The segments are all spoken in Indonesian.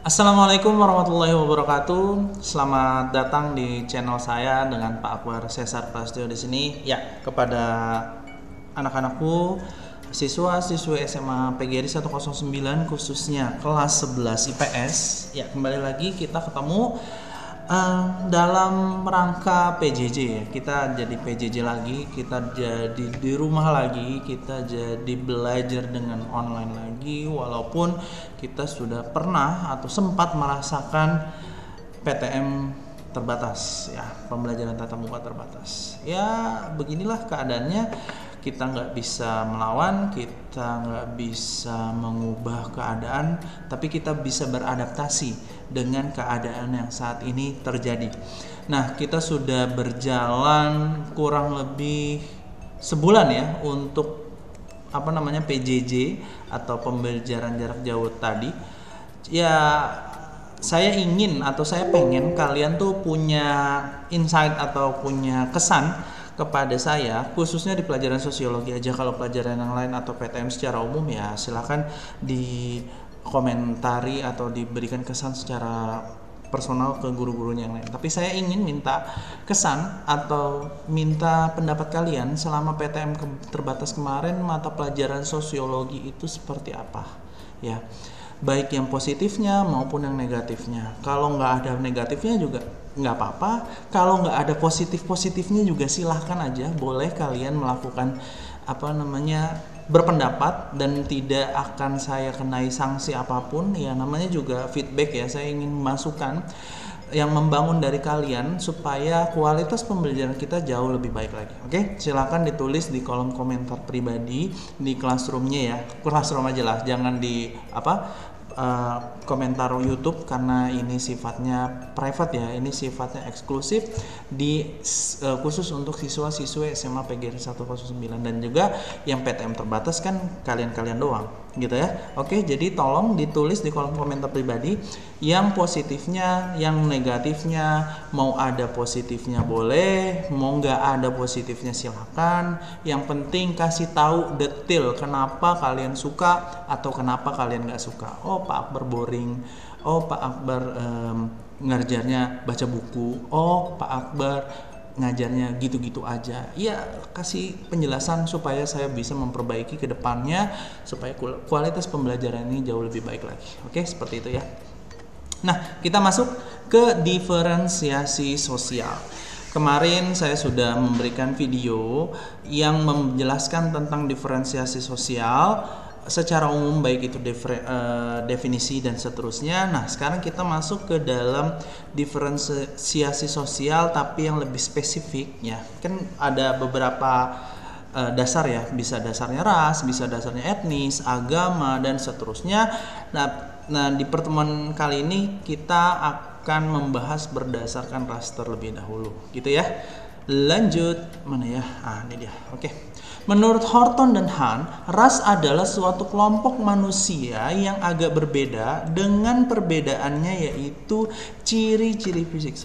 Assalamualaikum warahmatullahi wabarakatuh. Selamat datang di channel saya dengan Pak Akbar Cesar Prasetyo di sini. Ya, kepada anak-anakku, siswa-siswi SMA PGRI 109 khususnya kelas 11 IPS. Ya, kembali lagi kita ketemu dalam rangka PJJ ya. Kita jadi PJJ lagi, kita jadi di rumah lagi, kita jadi belajar dengan online lagi, walaupun kita sudah pernah atau sempat merasakan PTM terbatas ya, pembelajaran tatap muka terbatas. Ya, beginilah keadaannya. Kita nggak bisa melawan, kita nggak bisa mengubah keadaan, tapi kita bisa beradaptasi dengan keadaan yang saat ini terjadi. Nah, kita sudah berjalan kurang lebih sebulan ya untuk PJJ atau pembelajaran jarak jauh tadi. Ya, saya ingin atau saya pengen kalian tuh punya insight atau punya kesan kepada saya, khususnya di pelajaran sosiologi aja. Kalau pelajaran yang lain atau PTM secara umum ya silakan dikomentari atau diberikan kesan secara personal ke guru-gurunya yang lain. Tapi saya ingin minta kesan atau minta pendapat kalian selama PTM terbatas kemarin, mata pelajaran sosiologi itu seperti apa ya, baik yang positifnya maupun yang negatifnya. Kalau nggak ada negatifnya juga nggak apa-apa, kalau nggak ada positifnya juga silahkan aja, boleh kalian melakukan berpendapat dan tidak akan saya kenai sanksi apapun ya. Namanya juga feedback ya, saya ingin masukan yang membangun dari kalian supaya kualitas pembelajaran kita jauh lebih baik lagi. Oke, silakan ditulis di kolom komentar pribadi di Classroom-nya ya, Classroom aja lah, jangan di komentar YouTube karena ini sifatnya private ya, ini sifatnya eksklusif khusus untuk siswa-siswi SMA PGRI 109 dan juga yang PTM terbatas kan kalian doang gitu ya. Oke, jadi tolong ditulis di kolom komentar pribadi yang positifnya, yang negatifnya. Mau ada positifnya boleh, mau nggak ada positifnya silakan. Yang penting kasih tahu detail kenapa kalian suka atau kenapa kalian nggak suka. Oh, Pak Akbar boring. Oh, Pak Akbar ngajarnya baca buku. Oh, Pak Akbar ngajarnya gitu-gitu aja. Ya, kasih penjelasan supaya saya bisa memperbaiki ke depannya supaya kualitas pembelajaran ini jauh lebih baik lagi. Oke, seperti itu ya. Nah, kita masuk ke diferensiasi sosial. Kemarin saya sudah memberikan video yang menjelaskan tentang diferensiasi sosial secara umum, baik itu definisi dan seterusnya. Nah, sekarang kita masuk ke dalam diferensiasi sosial tapi yang lebih spesifik ya. Kan ada beberapa dasar ya, bisa dasarnya ras, bisa dasarnya etnis, agama dan seterusnya. Nah, di pertemuan kali ini kita akan membahas berdasarkan ras terlebih dahulu gitu ya. Lanjut, mana ya? Ini dia. Oke. Menurut Horton dan Hahn, ras adalah suatu kelompok manusia yang agak berbeda dengan perbedaannya yaitu ciri-ciri fisik.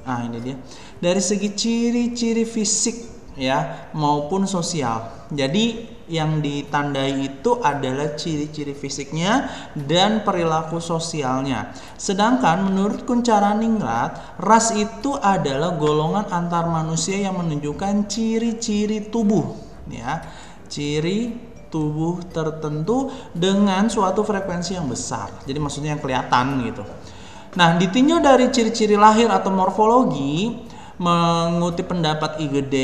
Ini dia. Dari segi ciri-ciri fisik ya maupun sosial. Jadi yang ditandai itu adalah ciri-ciri fisiknya dan perilaku sosialnya. Sedangkan menurut Kunchara-Ningrat, ras itu adalah golongan antar manusia yang menunjukkan ciri-ciri tubuh ya, ciri tubuh tertentu dengan suatu frekuensi yang besar. Jadi maksudnya yang kelihatan gitu. Nah, ditinjau dari ciri-ciri lahir atau morfologi, mengutip pendapat IGD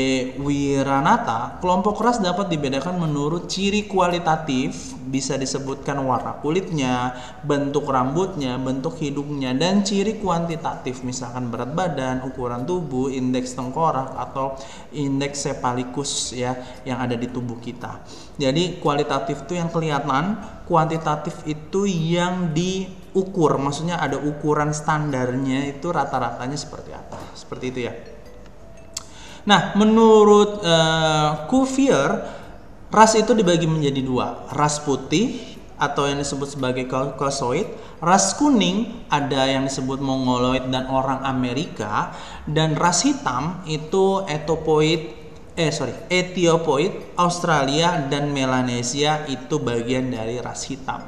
Wiranata, kelompok ras dapat dibedakan menurut ciri kualitatif, bisa disebutkan warna kulitnya, bentuk rambutnya, bentuk hidungnya, dan ciri kuantitatif, misalkan berat badan, ukuran tubuh, indeks tengkorak, atau indeks sepalikus ya yang ada di tubuh kita. Jadi kualitatif itu yang kelihatan, kuantitatif itu yang diukur, maksudnya ada ukuran standarnya itu rata-ratanya seperti apa, seperti itu ya. Nah, menurut Cuvier, ras itu dibagi menjadi dua, ras putih atau yang disebut sebagai Caucasoid, ras kuning ada yang disebut Mongoloid dan orang Amerika, dan ras hitam itu Etiopoid, Australia dan Melanesia itu bagian dari ras hitam.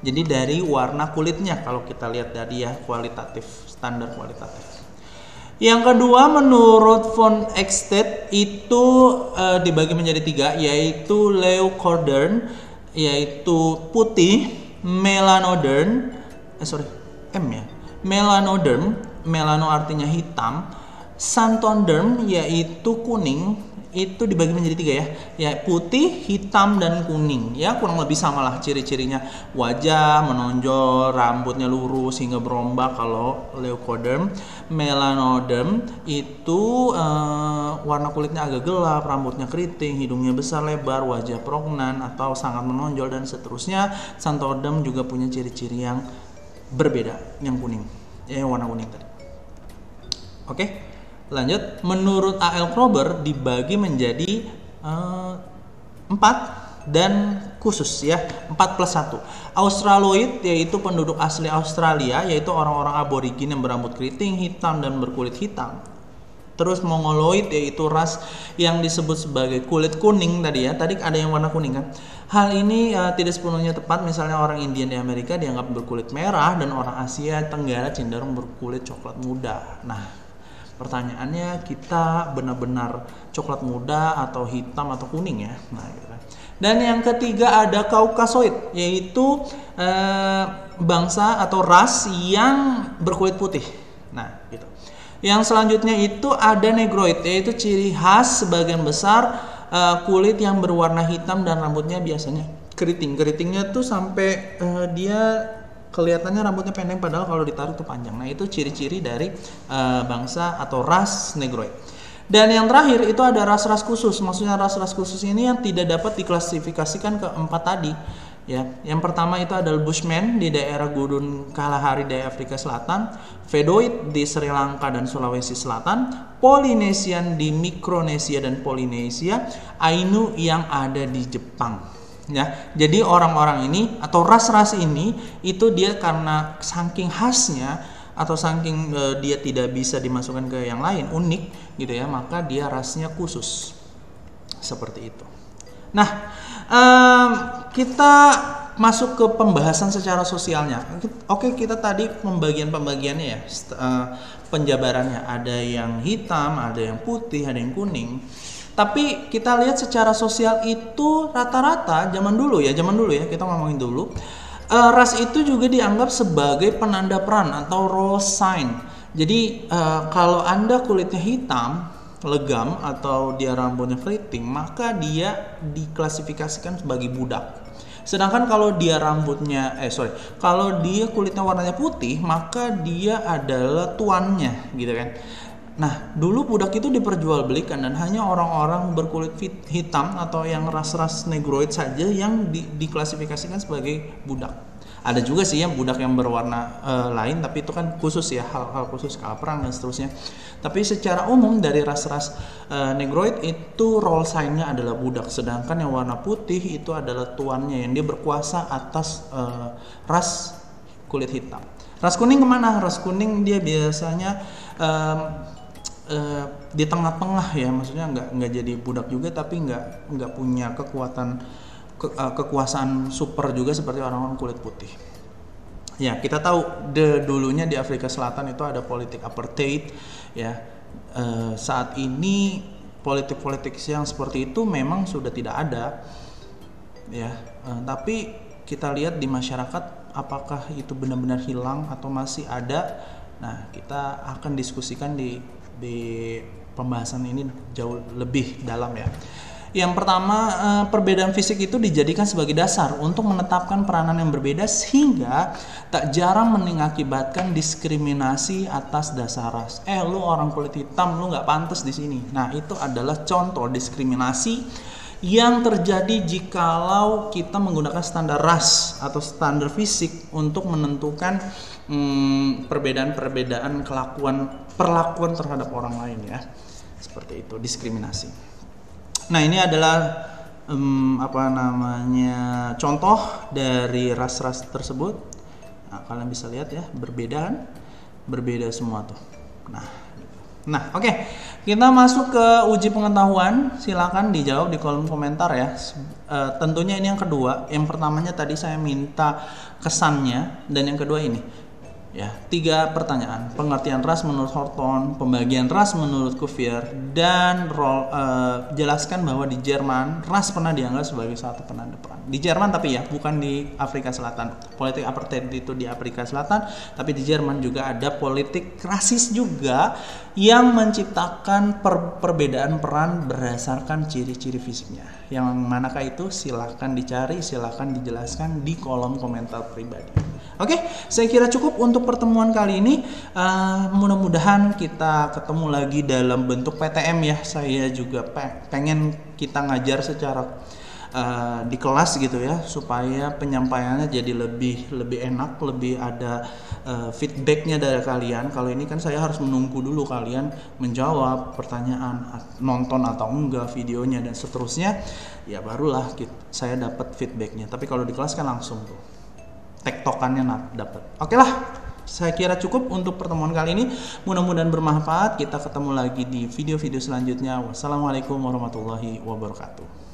Jadi dari warna kulitnya kalau kita lihat dari ya kualitatif, standar kualitatif. Yang kedua menurut von Eckstedt itu dibagi menjadi 3, yaitu leukodern yaitu putih, melanoderm melanoderm, melano artinya hitam, xanthoderm yaitu kuning. Itu dibagi menjadi 3 ya putih, hitam, dan kuning. Ya kurang lebih sama lah ciri-cirinya, wajah menonjol, rambutnya lurus hingga berombak kalau leukodern. Melanoderm itu warna kulitnya agak gelap, rambutnya keriting, hidungnya besar lebar, wajah prognan atau sangat menonjol, dan seterusnya. Xanthoderm juga punya ciri-ciri yang berbeda, yang kuning, warna kuning tadi. Oke. Lanjut, menurut A.L. Kroeber dibagi menjadi 4 dan khusus ya, 4+1. Australoid yaitu penduduk asli Australia, yaitu orang-orang aborigin yang berambut keriting, hitam, dan berkulit hitam. Terus Mongoloid yaitu ras yang disebut sebagai kulit kuning tadi ya. Tadi ada yang warna kuning kan. Hal ini tidak sepenuhnya tepat. Misalnya orang Indian di Amerika dianggap berkulit merah, dan orang Asia Tenggara cenderung berkulit coklat muda. Nah, pertanyaannya, kita benar-benar coklat muda atau hitam atau kuning ya? Nah, gitu. Dan yang ketiga ada Kaukasoid, yaitu bangsa atau ras yang berkulit putih. Nah, gitu. Yang selanjutnya itu ada Negroid, yaitu ciri khas sebagian besar kulit yang berwarna hitam dan rambutnya biasanya keriting. Keritingnya tuh sampai dia kelihatannya rambutnya pendek, padahal kalau ditarik tuh panjang. Nah, itu ciri-ciri dari bangsa atau ras Negroid. Dan yang terakhir itu ada ras-ras khusus. Maksudnya ras-ras khusus ini yang tidak dapat diklasifikasikan ke 4 tadi. Ya, yang pertama itu adalah Bushman di daerah Gurun Kalahari di Afrika Selatan, Vedoid di Sri Lanka dan Sulawesi Selatan, Polynesian di Mikronesia dan Polinesia, Ainu yang ada di Jepang. Ya, jadi orang-orang ini atau ras-ras ini itu dia karena saking khasnya atau saking dia tidak bisa dimasukkan ke yang lain, unik gitu ya, maka dia rasnya khusus seperti itu. Nah, kita masuk ke pembahasan secara sosialnya. Oke, kita tadi pembagiannya ya, penjabarannya, ada yang hitam, ada yang putih, ada yang kuning. Tapi kita lihat secara sosial itu rata-rata zaman dulu ya kita ngomongin dulu, ras itu juga dianggap sebagai penanda peran atau role sign. Jadi kalau Anda kulitnya hitam, legam, atau dia rambutnya keriting, maka dia diklasifikasikan sebagai budak. Sedangkan kalau dia kalau dia kulitnya warnanya putih, maka dia adalah tuannya gitu kan. Nah, dulu budak itu diperjualbelikan dan hanya orang-orang berkulit hitam atau yang ras-ras Negroid saja yang diklasifikasikan sebagai budak. Ada juga sih yang budak yang berwarna lain, tapi itu kan khusus ya, hal-hal khusus kapal perang dan seterusnya. Tapi secara umum dari ras-ras Negroid itu role sign-nya adalah budak, sedangkan yang warna putih itu adalah tuannya yang dia berkuasa atas ras kulit hitam. Ras kuning kemana? Ras kuning dia biasanya di tengah-tengah ya, maksudnya nggak jadi budak juga, tapi nggak punya kekuasaan super juga seperti orang-orang kulit putih. Ya, kita tahu dulunya di Afrika Selatan itu ada politik apartheid ya. Saat ini politik-politik yang seperti itu memang sudah tidak ada ya, tapi kita lihat di masyarakat apakah itu benar-benar hilang atau masih ada. Nah, kita akan diskusikan di pembahasan ini jauh lebih dalam ya. Yang pertama, perbedaan fisik itu dijadikan sebagai dasar untuk menetapkan peranan yang berbeda, sehingga tak jarang mengakibatkan diskriminasi atas dasar ras. Lu orang kulit hitam, lu nggak pantas di sini. Nah, itu adalah contoh diskriminasi yang terjadi jikalau kita menggunakan standar ras atau standar fisik untuk menentukan perbedaan-perbedaan perlakuan terhadap orang lain ya. Seperti itu, diskriminasi. Nah, ini adalah contoh dari ras-ras tersebut. Nah, kalian bisa lihat ya, berbeda semua tuh. Nah, Nah, oke. Kita masuk ke uji pengetahuan. Silakan dijawab di kolom komentar ya. Tentunya ini yang kedua. Yang pertamanya tadi saya minta kesannya, dan yang kedua ini. Ya, 3 pertanyaan. Pengertian ras menurut Horton, pembagian ras menurut Cuvier, dan jelaskan bahwa di Jerman ras pernah dianggap sebagai satu penanda perang. Di Jerman tapi ya, bukan di Afrika Selatan. Politik apartheid itu di Afrika Selatan, tapi di Jerman juga ada politik rasis juga yang menciptakan perbedaan peran berdasarkan ciri-ciri fisiknya. Yang manakah itu? Silahkan dicari, silahkan dijelaskan di kolom komentar pribadi. Oke, saya kira cukup untuk pertemuan kali ini. Mudah-mudahan kita ketemu lagi dalam bentuk PTM ya. Saya juga pengen kita ngajar secara di kelas gitu ya, supaya penyampaiannya jadi lebih enak, lebih ada feedbacknya dari kalian. Kalau ini kan saya harus menunggu dulu kalian menjawab pertanyaan, nonton atau enggak videonya dan seterusnya, ya barulah saya dapat feedbacknya. Tapi kalau di kelas kan langsung tuh tektokannya dapat. Oke lah, saya kira cukup untuk pertemuan kali ini. Mudah-mudahan bermanfaat. Kita ketemu lagi di video-video selanjutnya. Wassalamualaikum warahmatullahi wabarakatuh.